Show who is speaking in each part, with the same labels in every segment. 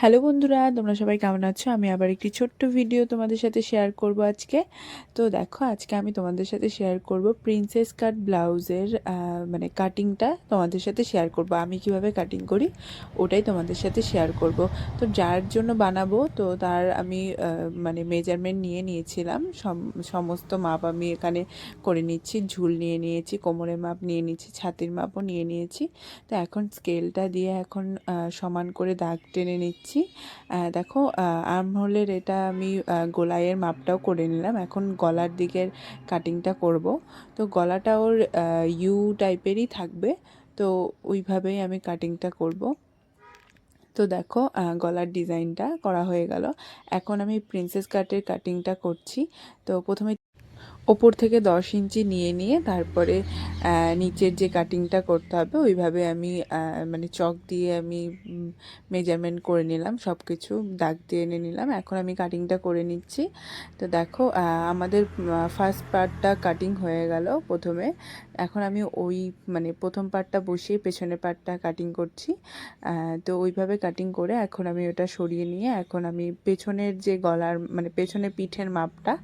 Speaker 1: Hello বন্ধুরা, তোমরা সবাই কেমন আছো? আমি আবার একটি ছোট্ট ভিডিও তোমাদের সাথে শেয়ার করব আজকে। তো দেখো, আজকে আমি তোমাদের সাথে শেয়ার করব প্রিন্সেস কাট ব্লাউজের মানে কাটিংটা তোমাদের সাথে শেয়ার করব। আমি কিভাবে কাটিং করি ওটাই তোমাদের সাথে শেয়ার করব। তো যার জন্য বানাবো তো তার আমি মানে মেজারমেন্ট নিয়ে নিয়েছিলাম, সমস্ত মাপ আমি এখানে করে নিচ্ছি। ঝুল নিয়ে নিয়েছি, কোমরের মাপ নিয়ে নিয়েছি, ছাতির মাপও নিয়ে নিয়েছি। তো এখন স্কেলটা দিয়ে এখন সমান করে দাগ টেনে নিচ্ছি। দেখো, আর্মহোলের এটা আমি গোলাইয়ের মাপটাও করে নিলাম। এখন গলার দিকের কাটিংটা করব। তো গলাটা ওর ইউ টাইপেরই থাকবে, তো ওইভাবেই আমি কাটিংটা করব। তো দেখো, গলার ডিজাইনটা করা হয়ে গেল। এখন আমি প্রিন্সেস কাটের কাটিংটা করছি। তো প্রথমে ওপর থেকে 10 ইঞ্চি নিয়ে নিয়ে তারপরে নিচের যে কাটিংটা করতে হবে ওইভাবে আমি মানে চক দিয়ে আমি মেজারমেন্ট করে নিলাম, সব কিছু দাগ দিয়ে এনে নিলাম। এখন আমি কাটিংটা করে নিচ্ছি। তো দেখো, আমাদের ফার্স্ট পার্টটা কাটিং হয়ে গেল প্রথমে। এখন আমি ওই মানে প্রথম পার্টটা বসিয়ে পেছনের পার্টটা কাটিং করছি। তো ওইভাবে কাটিং করে এখন আমি ওটা সরিয়ে নিয়ে এখন আমি পেছনের যে গলার মানে পেছনের পিঠের মাপটা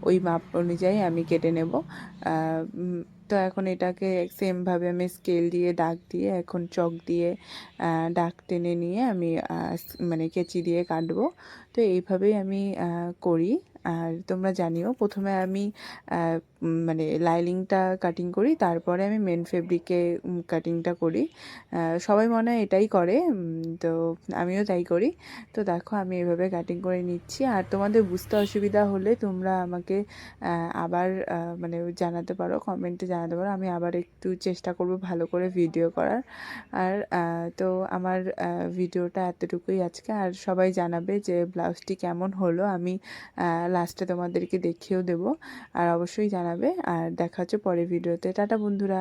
Speaker 1: ওই মাপ অনুযায়ী আমি কেটে নেব। তো এখন এটাকে সেমভাবে আমি স্কেল দিয়ে দাগ দিয়ে এখন চক দিয়ে দাগ টেনে নিয়ে আমি মানে কেচি দিয়ে কাটবো। তো এইভাবেই আমি করি। আর তোমরা জানিও, প্রথমে আমি মানে লাইনিংটা কাটিং করি, তারপরে আমি মেন ফেব্রিকে কাটিংটা করি। সবাই মনে হয় এটাই করে, তো আমিও তাই করি। তো দেখো, আমি এভাবে কাটিং করে নিচ্ছি। আর তোমাদের বুঝতে অসুবিধা হলে তোমরা আমাকে আবার মানে জানাতে পারো, কমেন্টে জানাতে পারো। আমি আবার একটু চেষ্টা করব ভালো করে ভিডিও করার। আর তো আমার ভিডিওটা এতটুকুই আজকে। আর সবাই জানাবে যে ব্লাউজটি কেমন হলো, আমি লাস্টে তোমাদেরকে দেখিয়েও দেবো। আর অবশ্যই জানাবে। আর দেখা হচ্ছে পরের ভিডিওতে। টাটা বন্ধুরা।